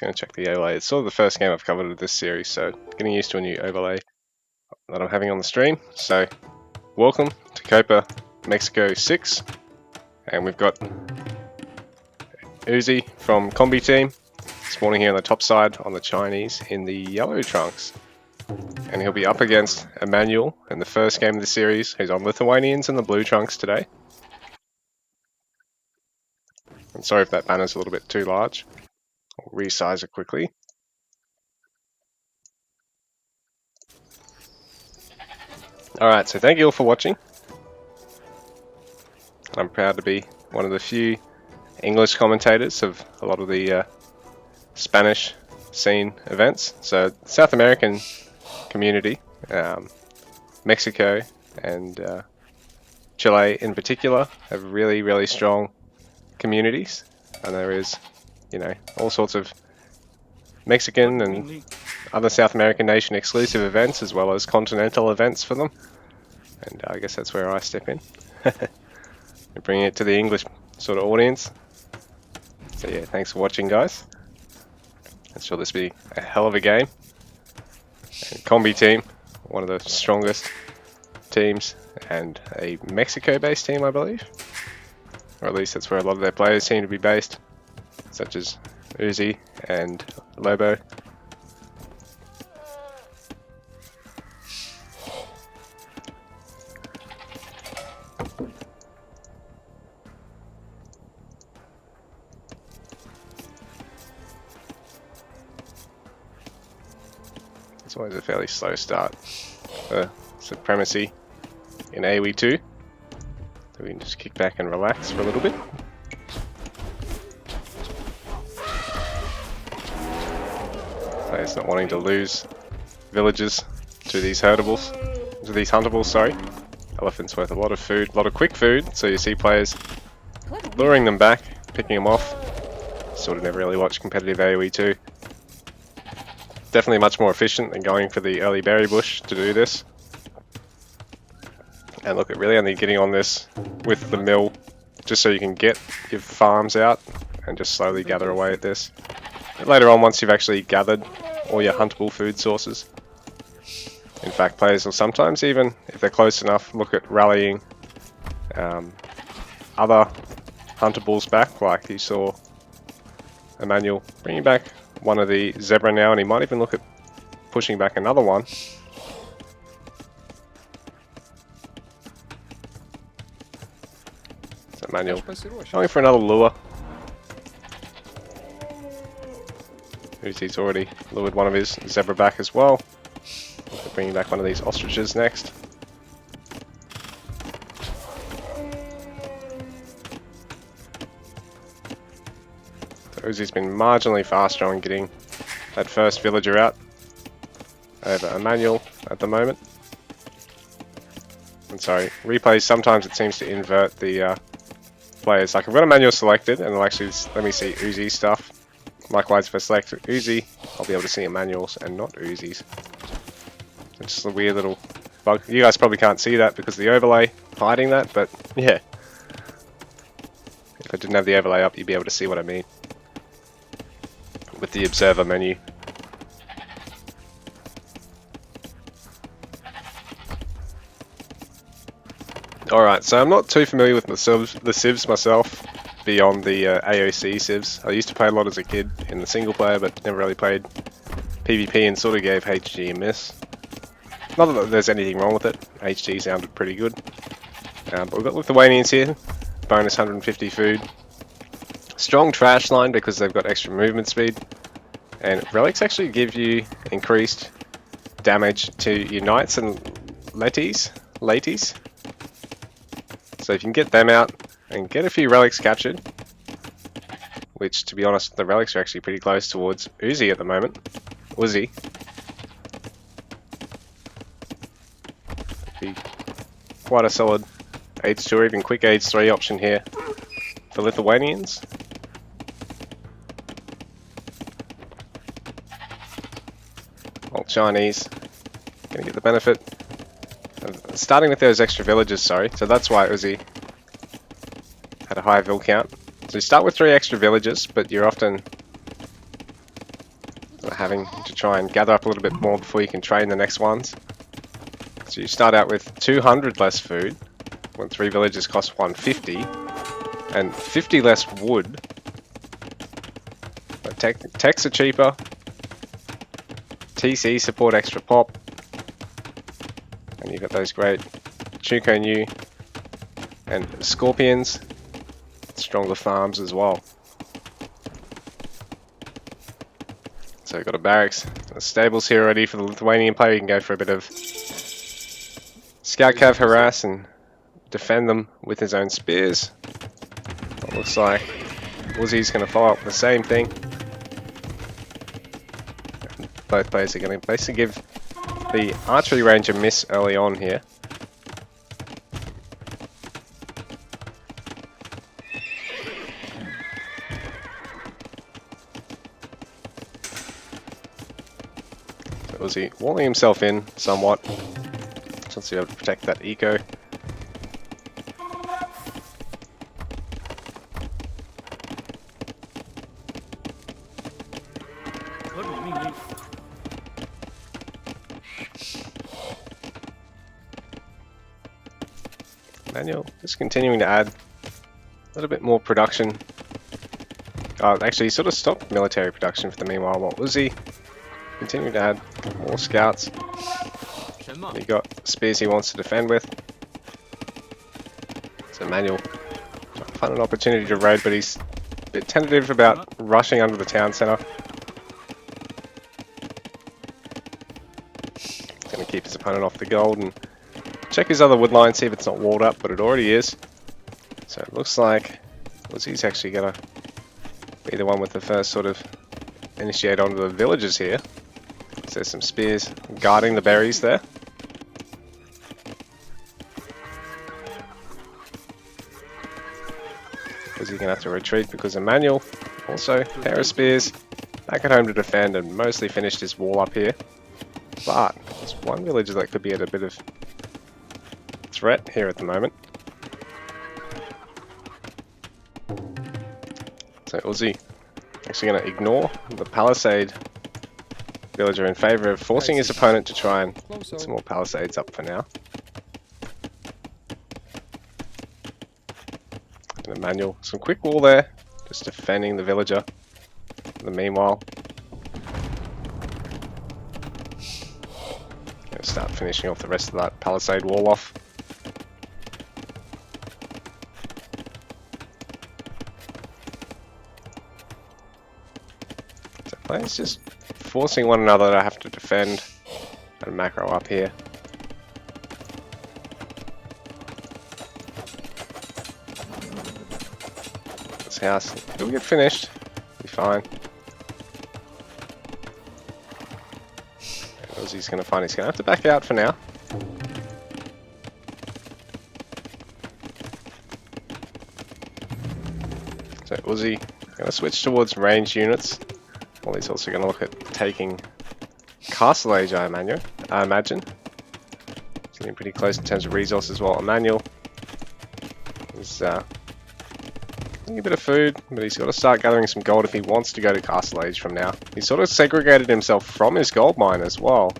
Let's go and check the overlay. It's sort of the first game I've covered of this series, so getting used to a new overlay that I'm having on the stream. So, welcome to Copa Mexico 6, and we've got Uzzi from Combi team spawning here on the top side on the Chinese in the yellow trunks. And he'll be up against Emmanuel in the first game of the series, who's on Lithuanians in the blue trunks today. I'm sorry if that banner's a little bit too large. I'll resize it quickly. Alright, so thank you all for watching. I'm proud to be one of the few English commentators of a lot of the Spanish scene events. So, South American community, Mexico and Chile in particular, have really, really strong communities. And there is, you know, all sorts of Mexican and other South American nation exclusive events as well as continental events for them. And I guess that's where I step in. Bringing it to the English sort of audience. So yeah, thanks for watching, guys. I'm sure this will be a hell of a game. And Combi team, one of the strongest teams, and a Mexico-based team, I believe. Or at least that's where a lot of their players seem to be based, such as Uzzi and Lobo. It's always a fairly slow start for Supremacy in AoE 2. So we can just kick back and relax for a little bit. Players not wanting to lose villages to these huntables, sorry. Elephant's worth a lot of food, a lot of quick food, so you see players luring them back, picking them off. Sort of never really watched competitive AoE 2. Definitely much more efficient than going for the early berry bush to do this. And look, at really only getting on this with the mill just so you can get your farms out and just slowly gather away at this. But later on, once you've actually gathered all your huntable food sources. In fact, players will sometimes even, if they're close enough, look at rallying other huntables back, like you saw Emmanuel bringing back one of the zebra now, and he might even look at pushing back another one. So Emmanuel going for another lure. Uzzi's already lured one of his zebra back as well. Bringing back one of these ostriches next. Uzzi's been marginally faster on getting that first villager out over Emmanuel at the moment. I'm sorry, replays, sometimes it seems to invert the players. Like I've got Emmanuel selected, and it'll actually let me see Uzzi's stuff. Likewise, if I select Uzzi, I'll be able to see Emmanuel's and not Uzzi's. It's just a weird little bug. You guys probably can't see that because of the overlay hiding that, but yeah. If I didn't have the overlay up, you'd be able to see what I mean with the observer menu. Alright, so I'm not too familiar with the civs myself, beyond the AOC civs. I used to play a lot as a kid in the single player, but never really played PvP and sort of gave HG a miss. Not that there's anything wrong with it, HG sounded pretty good. But we've got Lithuanians here, bonus 150 food. Strong trash line because they've got extra movement speed, and relics actually give you increased damage to your knights and ladies. So if you can get them out and get a few relics captured, which to be honest the relics are actually pretty close towards Uzzi at the moment. Uzzi. Be quite a solid Age 2 or even quick Age 3 option here for Lithuanians. All Chinese gonna get the benefit of starting with those extra villages, sorry. So that's why Uzzi had a high vill count. So you start with 3 extra villages, but you're often having to try and gather up a little bit more before you can train the next ones. So you start out with 200 less food, when 3 villages cost 150, and 50 less wood. But techs are cheaper, TC support extra pop, and you've got those great Chuko New and Scorpions, stronger farms as well. So we've got a barracks, the stables here already for the Lithuanian player. You can go for a bit of scout cav harass and defend them with his own spears. It looks like Uzzi's going to follow up with the same thing. Both players are going to basically give the archery range a miss early on here. Uzzi walling himself in somewhat. Just wants to be able to protect that eco. Emmanuel just continuing to add a little bit more production. Actually, he sort of stopped military production for the meanwhile, while Uzzi continuing to add more scouts. He got spears he wants to defend with. So Emmanuel trying to find an opportunity to raid, but he's a bit tentative about rushing under the town centre. Going to keep his opponent off the gold and check his other wood line, see if it's not walled up, but it already is. So it looks like Uzzi's actually going to be the one with the first sort of initiate onto the villages here. So there's some spears guarding the berries there. Uzzi's going to have to retreat because Emmanuel, also a pair of spears, back at home to defend and mostly finished his wall up here. But there's one villager that could be at a bit of threat here at the moment. So Uzzi actually going to ignore the palisade villager in favour of forcing his opponent to try and put some more palisades up for now. And Emmanuel, some quick wall there, just defending the villager. In the meanwhile, going to start finishing off the rest of that palisade wall off. So players just forcing one another to have to defend and macro up here. This house will get finished, be fine. Uzzi's going to find he's going to have to back out for now. So Uzzi going to switch towards ranged units. Well, he's also going to look at taking Castle Age, I imagine. He's getting pretty close in terms of resources, while Emmanuel is getting a bit of food, but he's got to start gathering some gold if he wants to go to Castle Age from now. He's sort of segregated himself from his gold mine as well.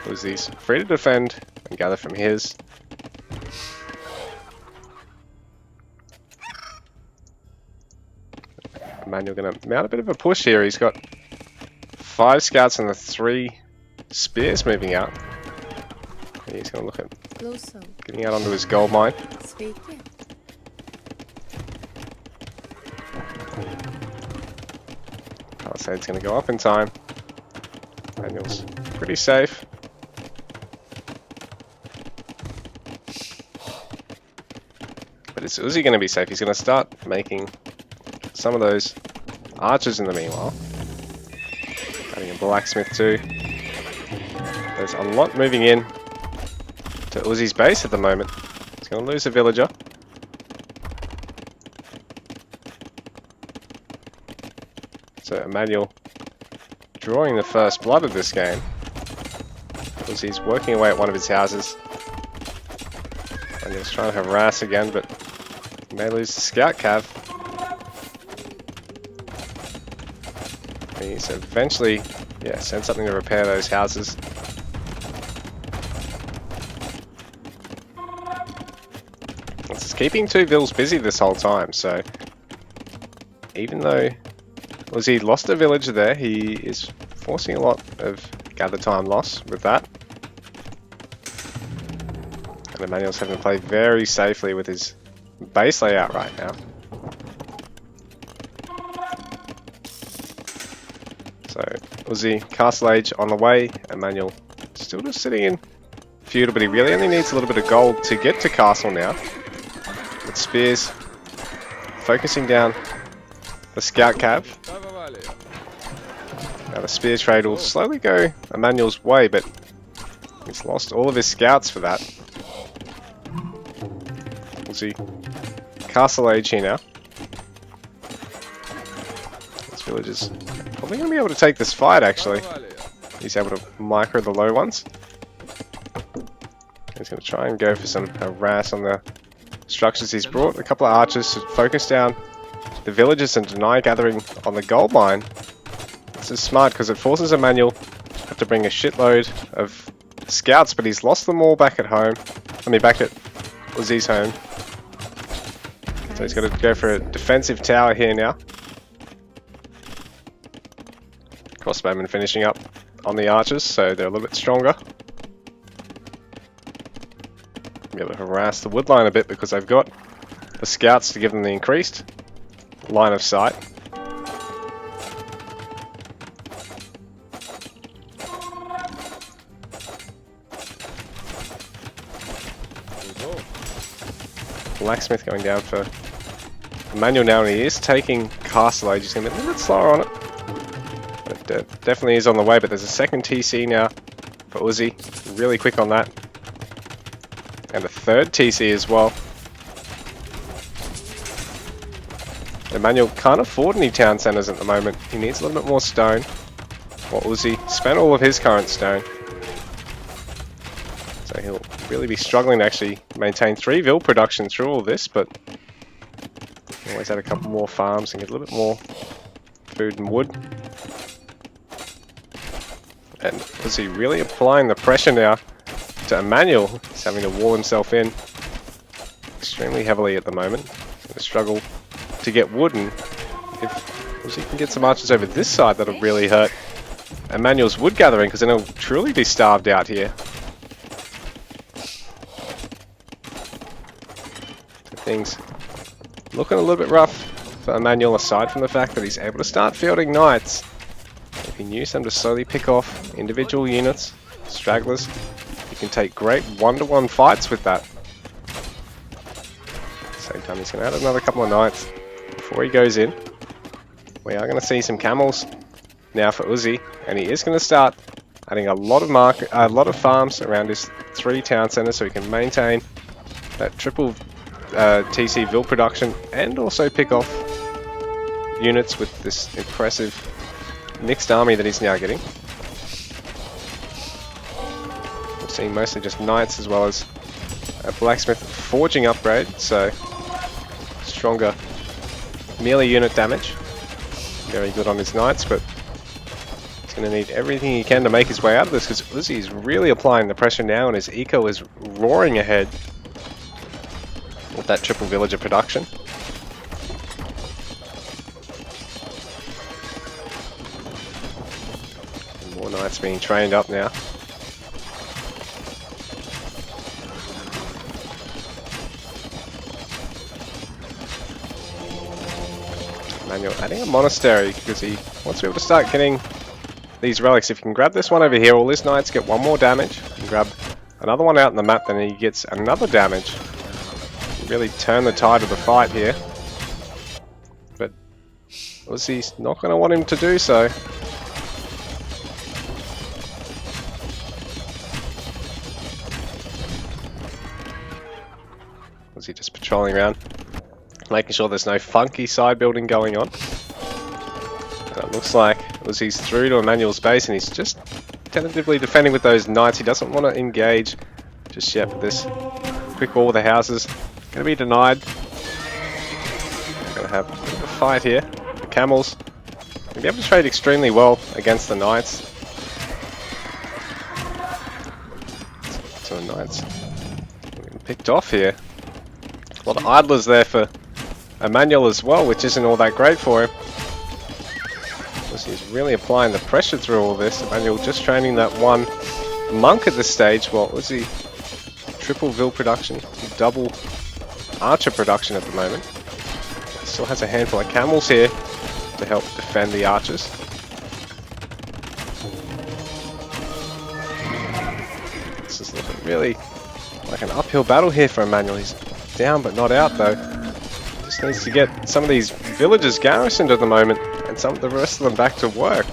He's free to defend and gather from his. Emmanuel going to mount a bit of a push here. He's got 5 scouts and the 3 spears moving out. And he's going to look at getting out onto his gold mine. Palisade's going to go up in time. Emmanuel's pretty safe. But is Uzzi going to be safe? He's going to start making some of those archers in the meanwhile. Adding a blacksmith too. There's a lot moving in to Uzzi's base at the moment. He's going to lose a villager. So Emmanuel drawing the first blood of this game. Uzzi's working away at one of his houses. And he's trying to harass again, but he may lose the scout cav. He needs to eventually, yeah, send something to repair those houses. It's keeping two vills busy this whole time, so even though Uzzi lost a villager there, he is forcing a lot of gather time loss with that. And Emmanuel's having to play very safely with his base layout right now. So Uzzi, Castle Age on the way, Emmanuel still just sitting in feudal, but he really only needs a little bit of gold to get to castle now. With spears focusing down the scout cav. Now the spear trade will slowly go Emmanuel's way, but he's lost all of his scouts for that. Uzzi, Castle Age here now. This village is probably going to be able to take this fight actually. He's able to micro the low ones. He's going to try and go for some harass on the structures he's brought. A couple of archers to focus down the villages and deny gathering on the gold mine. This is smart because it forces Emmanuel to have to bring a shitload of scouts, but he's lost them all back at home. I mean back at Uzzi's home. So he's got to go for a defensive tower here now. Crossbowmen finishing up on the archers, so they're a little bit stronger. Be able to harass the woodline a bit because they've got the scouts to give them the increased line of sight. Blacksmith going down for Emmanuel now, and he is taking Castle Age. He's going to be a little bit slower on it. But definitely is on the way, but there's a second TC now for Uzzi. Really quick on that. And a third TC as well. Emmanuel can't afford any town centres at the moment. He needs a little bit more stone. Well, Uzzi spent all of his current stone. So he'll really be struggling to actually maintain 3 vil production through all this, but he always had a couple more farms and get a little bit more food and wood. And Uzzi really applying the pressure now to Emmanuel. He's having to wall himself in extremely heavily at the moment. He's going to struggle to get wood, and if Uzzi can get some archers over this side, that'll really hurt Emmanuel's wood gathering, because then he'll truly be starved out here. So things looking a little bit rough for Emmanuel, aside from the fact that he's able to start fielding knights. If he can use them to slowly pick off individual units, stragglers, he can take great one-to-one fights with that. At the same time, he's going to add another couple of knights before he goes in. We are going to see some camels now for Uzzi, and he is going to start adding a lot of farms around his 3 town centres, so he can maintain that triple TC vil production and also pick off units with this impressive mixed army that he's now getting. We're seeing mostly just knights as well as a blacksmith forging upgrade, so stronger melee unit damage. Very good on his knights, but he's going to need everything he can to make his way out of this, because Uzzi is really applying the pressure now and his eco is roaring ahead with that triple villager production. More knights being trained up now. Emmanuel adding a monastery because he wants to be able to start getting these relics. If you can grab this one over here, all his knights get 1 more damage. You can grab another one out in the map, then he gets another damage. Really turn the tide of the fight here. But Uzzi's not going to want him to do so. Uzzi just patrolling around, making sure there's no funky side building going on. And it looks like Uzzi's through to Emmanuel's base, and he's just tentatively defending with those knights. He doesn't want to engage just yet with this quick wall with the houses. Going to be denied. Going to have a bit of a fight here. The camels He'll be able to trade extremely well against the Knights. So the Knights getting picked off here. A lot of idlers there for Emmanuel as well, which isn't all that great for him. He's really applying the pressure through all this. Emmanuel just training that one monk at this stage. Well, Uzzi triple Vil production, double Archer production at the moment. Still has a handful of camels here to help defend the archers. This is looking really like an uphill battle here for Emmanuel. He's down but not out though. Just needs to get some of these villagers garrisoned at the moment and some of the rest of them back to work.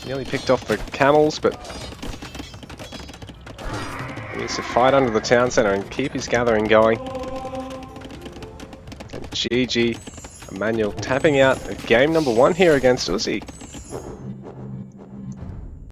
Nearly picked off the camels, but he needs to fight under the town centre and keep his gathering going. And GG, Emmanuel tapping out at game number 1 here against Uzzi.